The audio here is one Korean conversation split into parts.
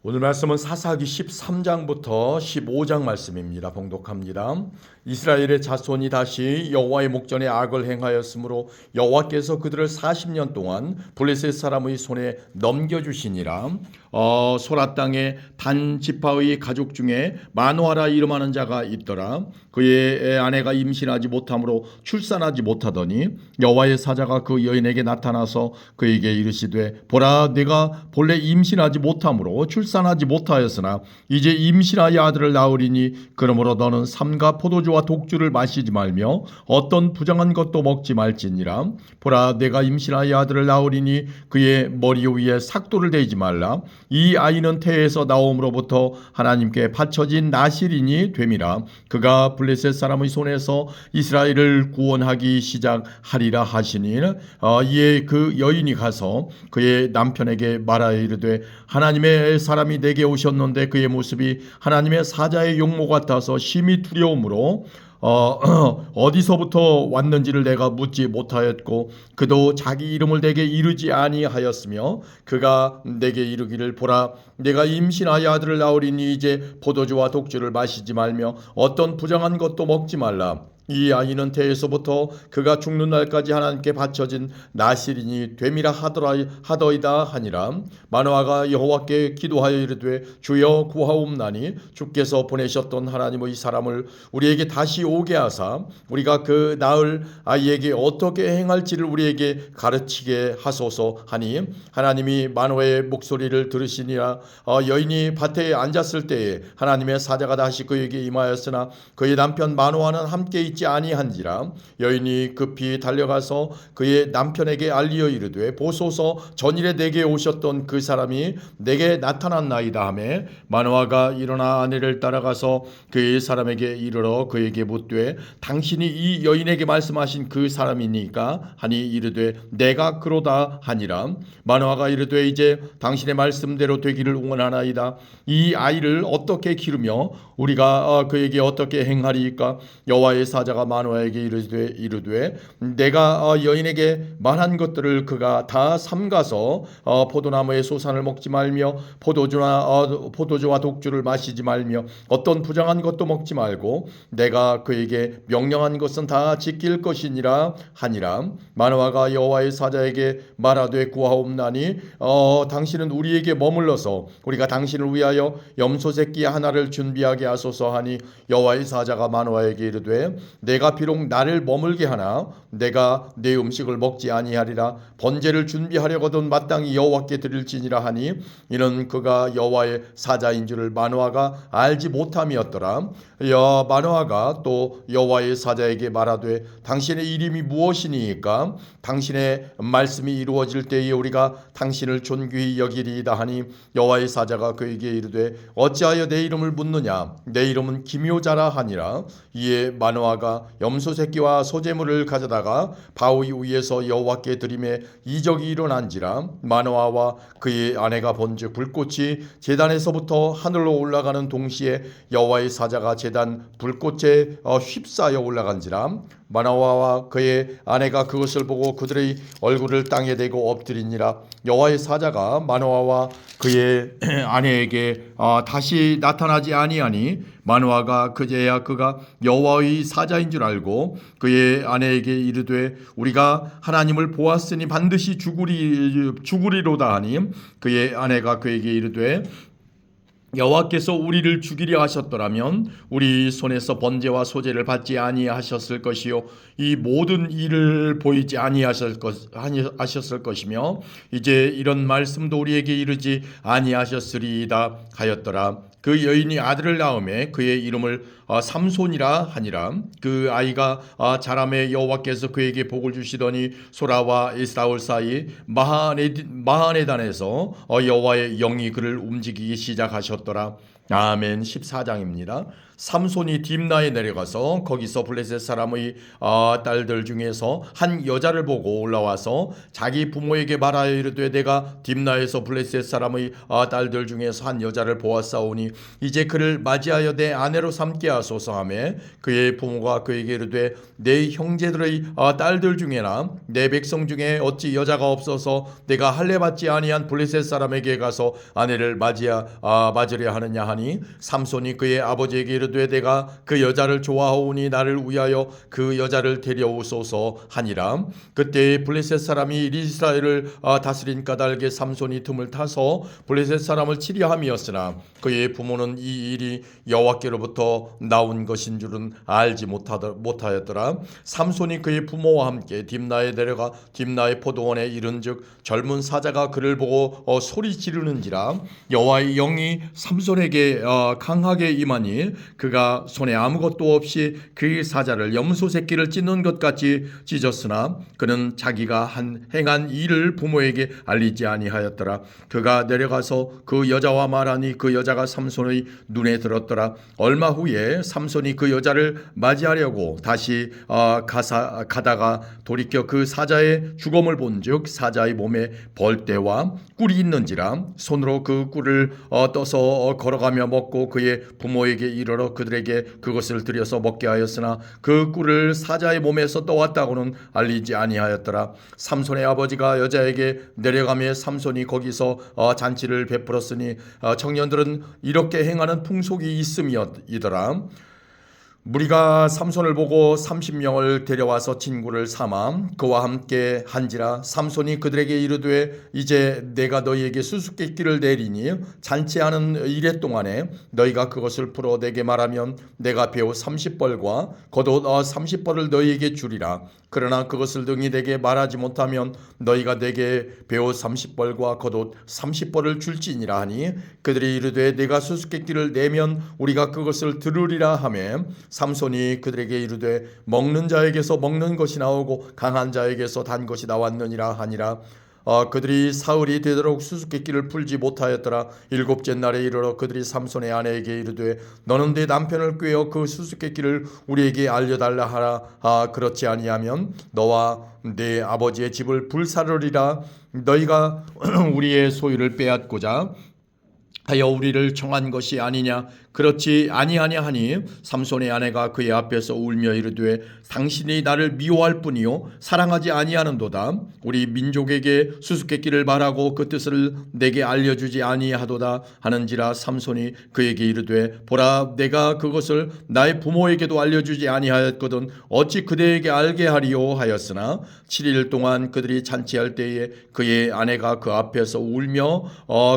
오늘 말씀은 사사기 13장부터 15장 말씀입니다. 봉독합니다. 이스라엘의 자손이 다시 여호와의 목전에 악을 행하였으므로 여호와께서 그들을 40년 동안 블레셋 사람의 손에 넘겨주시니라. 소라 땅에 단 지파의 가족 중에 마노아라 이름하는 자가 있더라. 그의 아내가 임신하지 못함으로 출산하지 못하더니 여호와의 사자가 그 여인에게 나타나서 그에게 이르시되 보라, 내가 본래 임신하지 못함으로 출산하지 못하였으나 이제 임신하여 아들을 낳으리니 그러므로 너는 삼가 포도주와 독주를 마시지 말며 어떤 부정한 것도 먹지 말지니라. 보라, 내가 임신하여 아들을 낳으리니 그의 머리 위에 삭도를 대지 말라. 이 아이는 태에서 나옴으로부터 하나님께 바쳐진 나실인이 됨이라. 그가 블레셋 사람의 손에서 이스라엘을 구원하기 시작하리라 하시니 이에 그 여인이 가서 그의 남편에게 말하여 이르되 하나님의 사람이 내게 오셨는데 그의 모습이 하나님의 사자의 용모 같아서 심히 두려움으로 어디서부터 왔는지를 내가 묻지 못하였고 그도 자기 이름을 내게 이르지 아니하였으며 그가 내게 이르기를 보라, 내가 임신하여 아들을 낳으리니 이제 포도주와 독주를 마시지 말며 어떤 부정한 것도 먹지 말라. 이 아이는 태에서부터 그가 죽는 날까지 하나님께 바쳐진 나실인이 됨이라 하더이다 하니라. 마노아가 여호와께 기도하여 이르되 주여 구하옵나니 주께서 보내셨던 하나님의 사람을 우리에게 다시 오게 하사 우리가 그 낳을 아이에게 어떻게 행할지를 우리에게 가르치게 하소서 하니 하나님이 마노아의 목소리를 들으시니라. 여인이 밭에 앉았을 때에 하나님의 사자가 다시 그에게 임하였으나 그의 남편 마노아는 함께 있지 아니한지라. 여인이 급히 달려가서 그의 남편에게 알리어 이르되 보소서, 전일에 내게 오셨던 그 사람이 내게 나타났나이다 하매 마노아가 일어나 아내를 따라가서 그의 사람에게 이르러 그에게 묻되 당신이 이 여인에게 말씀하신 그 사람이니까 하니 이르되 내가 그로다 하니라. 마노아가 이르되 이제 당신의 말씀대로 되기를 응원하나이다. 이 아이를 어떻게 기르며 우리가 그에게 어떻게 행하리이까? 여호와의 사자가 마노아에게 이르되 내가 여인에게 말한 것들을 그가 다 삼가서 포도나무의 소산을 먹지 말며 포도주와 독주를 마시지 말며 어떤 부정한 것도 먹지 말고 내가 그에게 명령한 것은 다 지킬 것이니라 하니라. 마노아가 여호와의 사자에게 말하되 구하옵나니 당신은 우리에게 머물러서 우리가 당신을 위하여 염소 새끼 하나를 준비하게 하소서 하니 여호와의 사자가 마노아에게 이르되 내가 비록 나를 머물게 하나 내가 내 음식을 먹지 아니하리라. 번제를 준비하려거든 마땅히 여호와께 드릴지니라 하니 이는 그가 여호와의 사자인 줄을 마노아가 알지 못함이었더라. 마노아가 또 여호와의 사자에게 말하되 당신의 이름이 무엇이니까? 당신의 말씀이 이루어질 때에 우리가 당신을 존귀히 여기리이다 하니 여호와의 사자가 그에게 이르되 어찌하여 내 이름을 묻느냐? 내 이름은 기묘자라 하니라. 이에 마노아가 염소 새끼와 소재물을 가져다가 바위 위에서 여호와께 드림에 이적이 일어난지라. 마노아와 그의 아내가 본즉 불꽃이 제단에서부터 하늘로 올라가는 동시에 여호와의 사자가 제단 불꽃에 휩싸여 올라간지라. 마노아와 그의 아내가 그것을 보고 그들의 얼굴을 땅에 대고 엎드리니라. 여호와의 사자가 마노아와 그의 아내에게 다시 나타나지 아니하니 마노아가 그제야 그가 여호와의 사자인 줄 알고 그의 아내에게 이르되 우리가 하나님을 보았으니 반드시 죽으리로다 하니 그의 아내가 그에게 이르되 여호와께서 우리를 죽이려 하셨더라면 우리 손에서 번제와 소제를 받지 아니하셨을 것이요 이 모든 일을 보이지 아니하셨을 것이며 이제 이런 말씀도 우리에게 이르지 아니하셨으리이다 하였더라. 그 여인이 아들을 낳음에 그의 이름을 삼손이라 하니라. 그 아이가 자라매 여호와께서 그에게 복을 주시더니 소라와 에스타올 사이 마하네단에서 여호와의 영이 그를 움직이기 시작하셨더라. 아멘. 14장입니다. 삼손이 딥나에 내려가서 거기서 블레셋 사람의 딸들 중에서 한 여자를 보고 올라와서 자기 부모에게 말하여 이르되 내가 딥나에서 블레셋 사람의 딸들 중에서 한 여자를 보았사오니 이제 그를 맞이하여 내 아내로 삼게 하소서 하며 그의 부모가 그에게 이르되 내 형제들의 딸들 중에나 내 백성 중에 어찌 여자가 없어서 내가 할례 받지 아니한 블레셋 사람에게 가서 아내를 맞으려 하느냐 하니 삼손이 그의 아버지에게 이르되 내가 그 여자를 좋아하오니 나를 위하여 그 여자를 데려오소서 하니라. 그때 블레셋 사람이 이스라엘을 다스린 까닭에 삼손이 틈을 타서 블레셋 사람을 치려 함이었으나 그의 부모는 이 일이 여호와께로부터 나온 것인 줄은 알지 못하였더라. 삼손이 그의 부모와 함께 딥나에 내려가 딥나의 포도원에 이른즉 젊은 사자가 그를 보고 소리 지르는지라. 여호와의 영이 삼손에게 강하게 임하니 그가 손에 아무것도 없이 그 사자를 염소 새끼를 찢는 것 같이 찢었으나 그는 자기가 행한 일을 부모에게 알리지 아니하였더라. 그가 내려가서 그 여자와 말하니 그 여자가 삼손의 눈에 들었더라. 얼마 후에 삼손이 그 여자를 맞이하려고 다시 가다가 돌이켜 그 사자의 죽음을 본즉 사자의 몸에 벌떼와 꿀이 있는지라. 손으로 그 꿀을 떠서 걸어가며 먹고 그의 부모에게 이르러 그들에게 그것을 들여서 먹게 하였으나 그 꿀을 사자의 몸에서 떠왔다고는 알리지 아니하였더라. 삼손의 아버지가 여자에게 내려가며 삼손이 거기서 잔치를 베풀었으니 청년들은 이렇게 행하는 풍속이 있음이더라. 무리가 삼손을 보고 30명을 데려와서 친구를 삼아 그와 함께 한지라. 삼손이 그들에게 이르되 이제 내가 너희에게 수수께끼를 내리니 잔치하는 이래 동안에 너희가 그것을 풀어 내게 말하면 내가 배우 30벌과 겉옷 30벌을 너희에게 주리라. 그러나 그것을 등이 내게 말하지 못하면 너희가 내게 배우 30벌과 겉옷 30벌을 줄지니라 하니 그들이 이르되 내가 수수께끼를 내면 우리가 그것을 들으리라 하며 삼손이 그들에게 이르되 먹는 자에게서 먹는 것이 나오고 강한 자에게서 단 것이 나왔느니라 하니라. 그들이 사흘이 되도록 수수께끼를 풀지 못하였더라. 일곱째 날에 이르러 그들이 삼손의 아내에게 이르되 너는 네 남편을 꾀어 그 수수께끼를 우리에게 알려달라 하라. 그렇지 아니하면 너와 네 아버지의 집을 불사르리라. 너희가 우리의 소유를 빼앗고자 하여 우리를 청한 것이 아니냐. 그렇지 아니하냐 하니 삼손의 아내가 그의 앞에서 울며 이르되 당신이 나를 미워할 뿐이요 사랑하지 아니하는도다. 우리 민족에게 수수께끼를 말하고 그 뜻을 내게 알려주지 아니하도다 하는지라. 삼손이 그에게 이르되 보라 내가 그것을 나의 부모에게도 알려주지 아니하였거든 어찌 그대에게 알게 하리요 하였으나 7일 동안 그들이 잔치할 때에 그의 아내가 그 앞에서 울며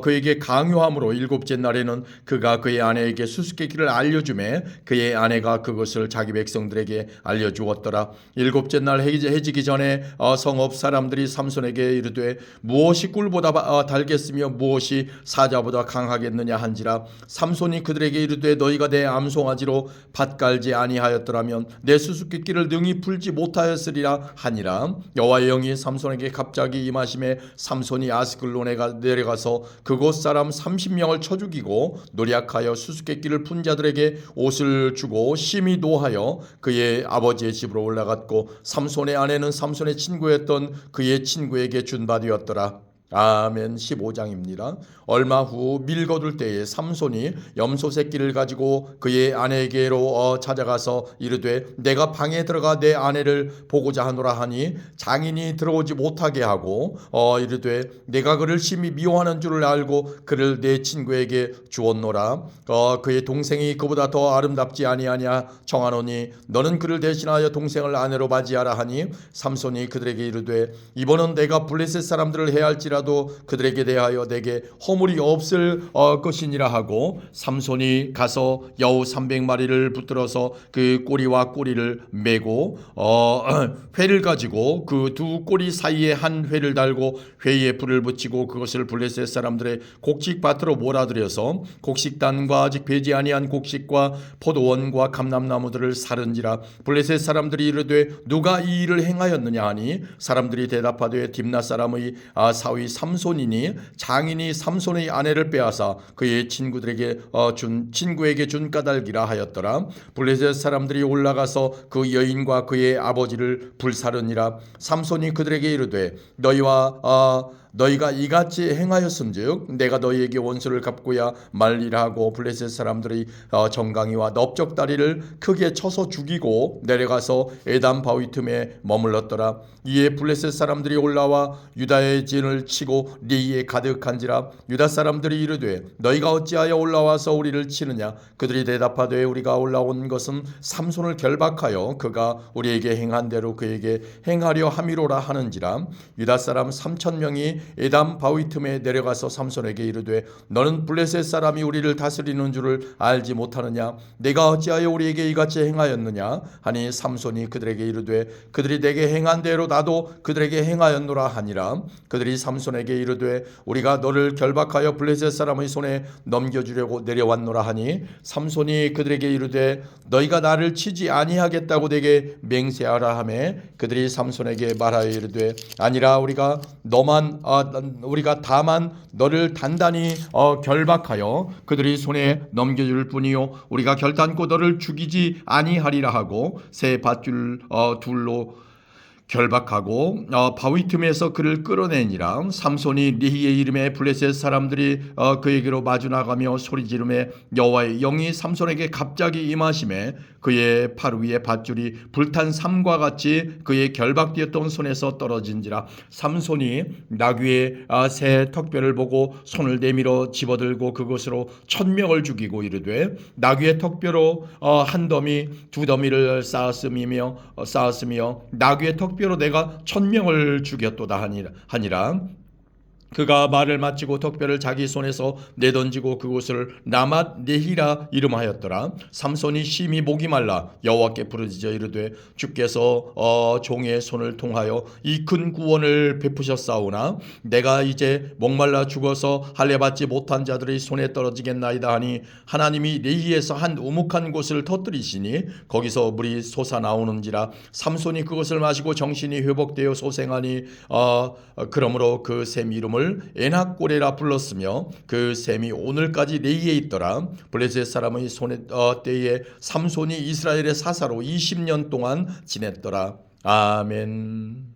그에게 강요함으로 일곱째 날에는 그가 그의 아내에게 수수께끼를 알려주매 그의 아내가 그것을 자기 백성들에게 알려주었더라. 일곱째 날 해지기 전에 성읍 사람들이 삼손에게 이르되 무엇이 꿀보다 달겠으며 무엇이 사자보다 강하겠느냐 한지라. 삼손이 그들에게 이르되 너희가 내 암송아지로 밭 갈지 아니하였더라면 내 수수께끼를 능히 풀지 못하였으리라 하니라. 여호와의 영이 삼손에게 갑자기 임하심에 삼손이 아스글론에 내려가서 그곳 사람 30명을 쳐 죽이고 노략하여 수수께끼를 푼 자들에게 옷을 주고 심히 노하여 그의 아버지의 집으로 올라갔고 삼손의 아내는 삼손의 친구였던 그의 친구에게 준 바 되었더라. 아멘. 15장입니다. 얼마 후 밀 거둘 때에 삼손이 염소 새끼를 가지고 그의 아내에게로 찾아가서 이르되 내가 방에 들어가 내 아내를 보고자 하노라 하니 장인이 들어오지 못하게 하고 이르되 내가 그를 심히 미워하는 줄을 알고 그를 내 친구에게 주었노라. 그의 동생이 그보다 더 아름답지 아니하냐 청하노니 너는 그를 대신하여 동생을 아내로 맞이하라 하니 삼손이 그들에게 이르되 이번은 내가 블레셋 사람들을 해할지라 도 그들에게 대하여 내게 허물이 없을 것이니라 하고 삼손이 가서 여우 300마리를 붙들어서 그 꼬리와 꼬리를 메고 회를 가지고 그 두 꼬리 사이에 한 회를 달고 회에 불을 붙이고 그것을 블레셋 사람들의 곡식밭으로 몰아들여서 곡식단과 아직 배지 아니한 곡식과 포도원과 감람나무들을 사른지라. 블레셋 사람들이 이르되 누가 이 일을 행하였느냐 하니 사람들이 대답하되 딥나 사람의 사위 이 삼손이니 장인이 삼손의 아내를 빼앗아 그의 친구에게 준 까닭이라 하였더라. 블레셋 사람들이 올라가서 그 여인과 그의 아버지를 불사르니라. 삼손이 그들에게 이르되 너희가 이같이 행하였은즉 내가 너희에게 원수를 갚고야 말리라 하고 블레셋 사람들의 정강이와 넓적다리를 크게 쳐서 죽이고 내려가서 에담 바위 틈에 머물렀더라. 이에 블레셋 사람들이 올라와 유다의 진을 치고 리에 가득한지라. 유다 사람들이 이르되 너희가 어찌하여 올라와서 우리를 치느냐. 그들이 대답하되 우리가 올라온 것은 삼손을 결박하여 그가 우리에게 행한 대로 그에게 행하려 함이로라 하는지라. 유다 사람 3,000명이 에담 바위 틈에 내려가서 삼손에게 이르되 너는 블레셋 사람이 우리를 다스리는 줄을 알지 못하느냐. 내가 어찌하여 우리에게 이같이 행하였느냐 하니 삼손이 그들에게 이르되 그들이 내게 행한 대로 나도 그들에게 행하였노라 하니라. 그들이 삼손에게 이르되 우리가 너를 결박하여 블레셋 사람의 손에 넘겨주려고 내려왔노라 하니 삼손이 그들에게 이르되 너희가 나를 치지 아니하겠다고 내게 맹세하라 하매 그들이 삼손에게 말하여 이르되 아니라 우리가 다만 너를 단단히 결박하여 그들이 손에 넘겨줄 뿐이요 우리가 결단코 너를 죽이지 아니하리라 하고 새 밧줄 둘로 결박하고 바위 틈에서 그를 끌어내니라. 삼손이 리히의 이름에 블레셋 사람들이 그에게로 마주 나가며 소리 지르매 여호와의 영이 삼손에게 갑자기 임하심에 그의 팔 위에 밧줄이 불탄 삼과 같이 그의 결박되었던 손에서 떨어진지라. 삼손이 나귀의 새 턱뼈를 보고 손을 내밀어 집어들고 그것으로 1,000명을 죽이고 이르되 나귀의 턱뼈로 한 더미 두 더미를 쌓았으며 나귀의 턱뼈로 내가 1,000명을 죽였도다 하니라. 그가 말을 마치고 턱뼈를 자기 손에서 내던지고 그곳을 라맛 네히라 이름하였더라. 삼손이 심히 목이 말라 여호와께 부르짖어 이르되 주께서 종의 손을 통하여 이 큰 구원을 베푸셨사오나 내가 이제 목말라 죽어서 할례 받지 못한 자들의 손에 떨어지겠나이다 하니 하나님이 네히에서 한 우묵한 곳을 터뜨리시니 거기서 물이 솟아나오는지라. 삼손이 그것을 마시고 정신이 회복되어 소생하니 그러므로 그 샘 이름을 에낙고레라 불렀으며 그 샘이 오늘까지 레이에 있더라. 블레셋 사람의 때에 삼손이 이스라엘의 사사로 20년 동안 지냈더라. 아멘.